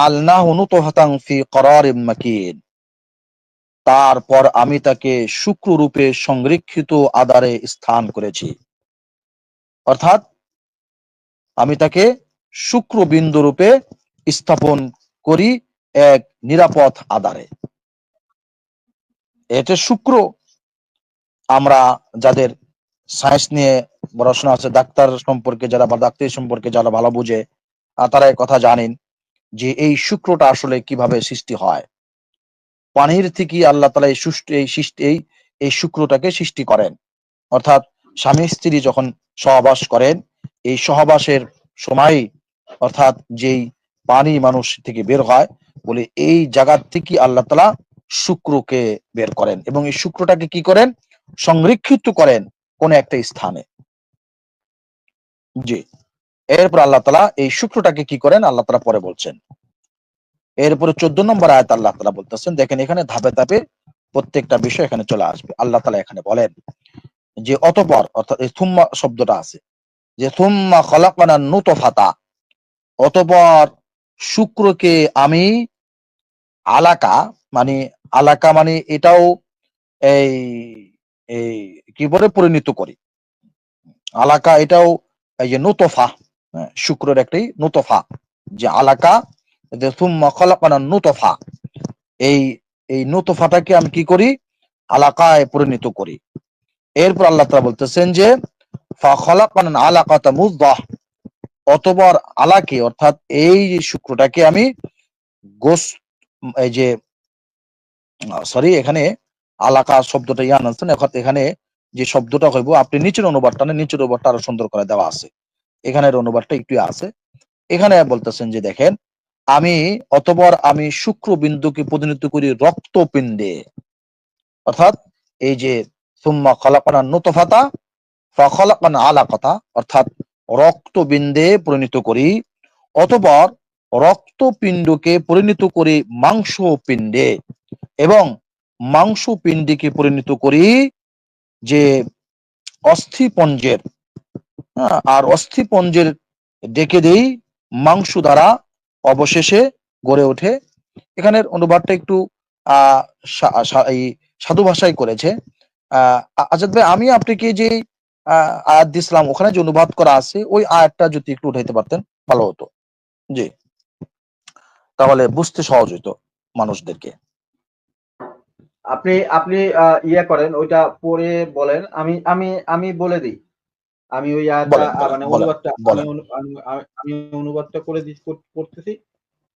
আলনাহু নুতফাতান ফি করারিম মাকিন, তারপর আমি তাকে শুক্র রূপে সংরক্ষিত আধারে স্থান করেছি। অর্থাৎ আমি তাকে শুক্র বিন্দু রূপে স্থাপন করি এক নিরাপদ আধারে। এটা শুক্র, আমরা যাদের সায়েন্স নিয়ে পড়াশোনা আছে, ডাক্তার সম্পর্কে যারা বা ডাক্তারি সম্পর্কে যারা ভালো বুঝে, তারা এই কথা জানেন যে এই শুক্রটা আসলে কিভাবে সৃষ্টি হয়। পানির থেকে আল্লাহ তাআলা এই শুক্রটাকে সৃষ্টি করেন। অর্থাৎ স্বামী স্ত্রী যখন সহবাস করেন, এই সহবাসের সময় অর্থাৎ যেই পানি মানুষ থেকে বের হয়, বলে এই জায়গার থেকে আল্লাহ তাআলা শুক্রকে বের করেন এবং এই শুক্রটাকে কি করেন, সংরক্ষিত করেন কোন একটা স্থানে। জি, এরপর আল্লাহ তাআলা এই শুক্রটাকে কি করেন আল্লাহ তাআলা পরে বলছেন। এরপরে 14 নম্বর আয়াত আল্লাহ তাআলা বলতেছেন, দেখেন এখানে ধাপে ধাপে প্রত্যেকটা বিষয় এখানে চলে আসবে। আল্লাহ তাআলা এখানে বলেন যে অতঃপর, অর্থাৎ এই থুম্মা শব্দটা আছে যে থুম্মা খলাকনান নুতফাতা, অতঃপর শুক্রকে আমি আলাকা, মানে আলাকা মানে এটাও এই এই কি বলে পরিণত করি। আলাকা এটাও এই যে নুতফা, শুক্রের একটি নুতফা, যে আলাকা যে থুম্মা খলাকনান নুতফা, এই এই নুতফাটাকে আমি কি করি, আলাকায় পরিণত করি। এরপর আল্লাহ তাআলা বলতেছেন যে ফাখলাকনান আলাকাতা মুযগাহ, অতঃপর আলাকে অর্থাৎ এই শুক্রটাকে আমি গোস, এই যে সরি এখানে আলাকা শব্দটা ইয়ান আনছেন, এখানে যে শব্দটা হইব, আপনি নিচের অনুবাদটা নেন, নিচের অনুবাদটা আরো সুন্দর করে দেওয়া আছে, এখানের অনুবাদটা একটু আছে। এখানে বলতেছেন যে দেখেন আমি অতঃপর আমি শুক্র বিন্দুকে পরিণত করি রক্তপিণ্ডে, অর্থাৎ এই যে সুম্মা খলাকনা নুতফাতা ফাখলাকনা আলাকাতা, অর্থাৎ রক্তবিন্দে পরিণত করি, অতঃপর রক্তপিণ্ডকে পরিণত করি মাংসপিণ্ডে, এবং মাংসপিণ্ডকে পরিণত করি যে অস্থিপঞ্জের, আর অস্থিপঞ্জের ডেকে দেই মাংস দ্বারা, অবশেষে গড়ে ওঠে। এখানের অনুবাদটা একটু এই সাধু ভাষায় করেছে আজাদ ভাই। আমি আপনাকে যে আয়াত দিছিলাম ওখানে যে অনুবাদ করা আছে, ওই আয়াতটা যদি একটু উঠাইতে পারতেন ভালো হতো। জি, তাহলে বুঝতে সহজ হইতো মানুষদেরকে। আপনি আপনি ইয়া করেন, ওইটা পড়ে বলেন, আমি আমি আমি বলে দিই। আমি ওই আয়াতটা মানে অনুবাদটা আমি অনুবাদটা করতেছি।